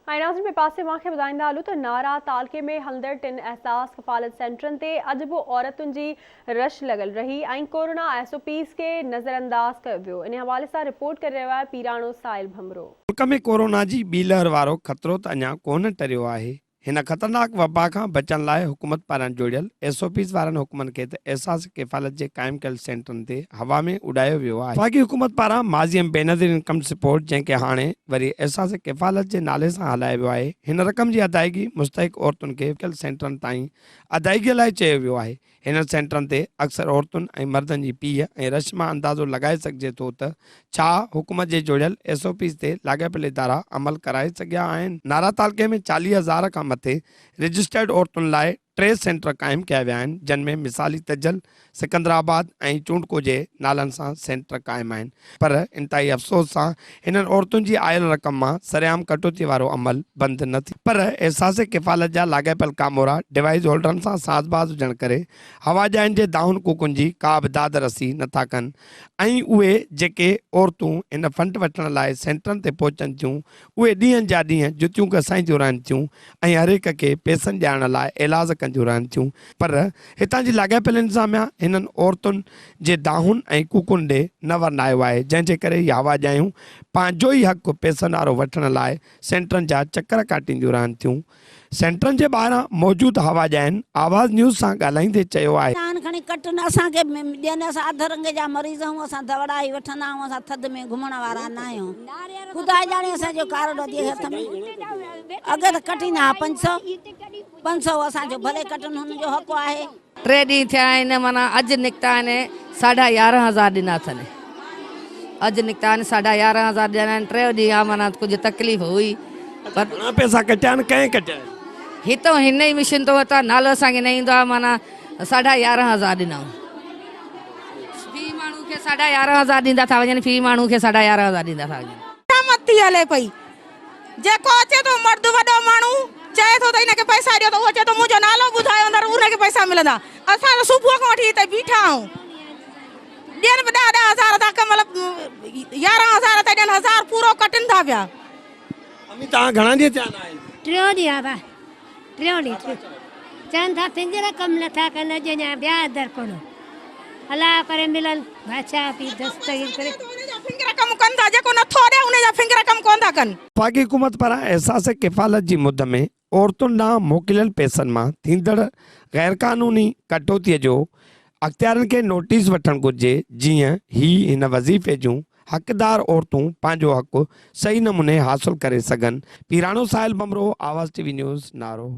नाज़रीन में पासे मांखे ॿुधाईंदा हलूं त नारा तालके में हलंदड़ टिन एहसास कफ़ालत सेंटरनि ते अॼु बि औरतुनि जी रश लॻल रही ऐं कोरोना SOPs खे नज़रअंदाज कयो वियो। इन हवाले सां रिपोर्ट करे रहियो आहे पीराणो साहिल भमरो। मुल्क में कोरोना जी ॿी लहर वारो ख़तरो त अञा कोन टरियो आहे। हिन ख़तरनाक वबा खां बचण लाइ हुकूमत पारां जोड़ियल SOPs वारनि हुकुमनि खे त एहसास किफ़ालत जे क़ाइम कयल सेंटरनि ते हवा में उॾायो वियो आहे। वफ़ाक़ी हुकूमत पारां माज़ी में बेनज़ीर इनकम सपोर्ट जंहिंखे हाणे वरी एहसास किफ़ालत जे नाले सां हलायो वियो आहे, हिन रक़म जी अदायगी मुस्तहिक औरतुनि खे कयल सेंटरनि ताईं अदायगीअ लाइ चयो वियो आहे। हिन सेंटरनि ते अक्सर औरतुनि ऐं मर्दनि जी पीउ ऐं रश मां अंदाज़ो लॻाए सघिजे थो त छा हुकूमत जे जोड़ियल SOPs ते लाॻापियल इदारा अमल कराए सघिया आहिनि। नारा तालके में 40,000 खां मथे रजिस्टर्ड औरतुनि लाइ 3 सेंटर क़ाइमु कया विया आहिनि, जिन में मिसाली तजल, सिकंदराबाद ऐं चूंडको जे नालनि सां सेंटर क़ाइमु आहिनि। पर इंतहाई अफ़सोस सां हिननि औरतुनि जी आयल रक़म मां सरेआम कटौती वारो अमल बंदि न थी। पर एहसास किफ़ालत जा लाॻापियल कामोरा डिवाइस होल्डरनि सां साज़बाज़ हुजण करे हवाजाइनि जे दाहुन कूकुनि जी का बि दाद रसी नथा कनि ऐं उहे जेके औरतूं इन फंड वठण लाइ सेंटरनि ते पहुचनि थियूं, उहे ॾींहंनि जा ॾींहं जुतियूं घसाईंदियूं रहनि थियूं ऐं हर हिक खे पैसनि ॾियण लाइ इलाज कंदियूं रहनि थियूं। पर हितां जी लाॻापियल इंतिज़ामिया हिननि औरतुनि जे दाहुन ऐं कूकुनि ॾे न वरनायो आहे, जंहिंजे करे इहे हवाजायूं पंहिंजो ई हक़ पैसनि वारो वठण लाइ सेंटरनि जा चकर काटींदियूं रहनि थियूं। सेंटरनि जे ॿाहिरां मौजूदु हवाजाइनि आवाज़ न्यूज़ सां ॻाल्हाईंदे चयो आहे, खणी कटनि असांखे ॾियनि, असां अध रंग जा मरीज़ आहियूं, असां दवड़ा ई वठंदा आहियूं, असां थधि में घुमण वारा न आहियूं। ख़ुदा ॼाणे असांजो कार्ड अॼु हथ में अॻे त कटींदा 500 असांजो भले कटनि, हुनजो हक़ आहे। 3 ॾींहं थिया आहिनि, माना अॼु निकिता आहिनि 11,500 ॾिना अथनि। अॼु निकिता आहिनि 11,500 ॾिना आहिनि। 3 ॾींहं माना कुझु तकलीफ़ हुई। पर घणा पैसा कटिया आहिनि, कंहिं कटिया आहिनि? हितां हिन ई मशीन तो वरिता, नालो असांखे न ईंदो आहे, माना 11,500 ॾिनऊं। फी माण्हू खे 11,500 ॾींदा था वञनि, फी माण्हू खे 11,500 ॾींदा था वञनि। मती हले पई, जेको अचे थो मर्द वॾो माण्हू चए थो त हिनखे पैसा ॾियो, त उहो चए थो मुंहिंजो नालो ॿुधायो अंदरि उनखे पैसा मिलंदा। असां त सुबुह खां वठी हिते बीठा आहियूं, ॾियनि बि 10,000 था, मतिलबु 11,000 था ॾियनि, 1000 पूरो कटनि था पिया। तव्हां घणा ॾींहं थिया आहिनि? 3 ॾींहं था, 3 ॾींहं चवनि था फिंगर कमु नथा कनि, अॼु अञा ॿिया दर कोन अला करे मिलनि बादशाह पी दस्तगीर करे फिंगर कमु कनि था, जेको नथो ॾे उनजा फिंगर कमु कोन था कनि। वफ़ाक़ी हुकूमत पारां एहसास किफ़ालत जी मुद में औरतुनि ॾांहुं मोकिलियल पैसनि मां थींदड़ गैर क़ानूनी कटौतीअ जो अख़्तियारनि खे नोटिस वठणु घुरिजे, जीअं ही हिन वज़ीफ़े जूं हक़दार औरतूं पंहिंजो हक़ सही नमूने हासिल करे सघनि। पीराणो साहिल भमरो, आवाज़ TV न्यूज़, नारो।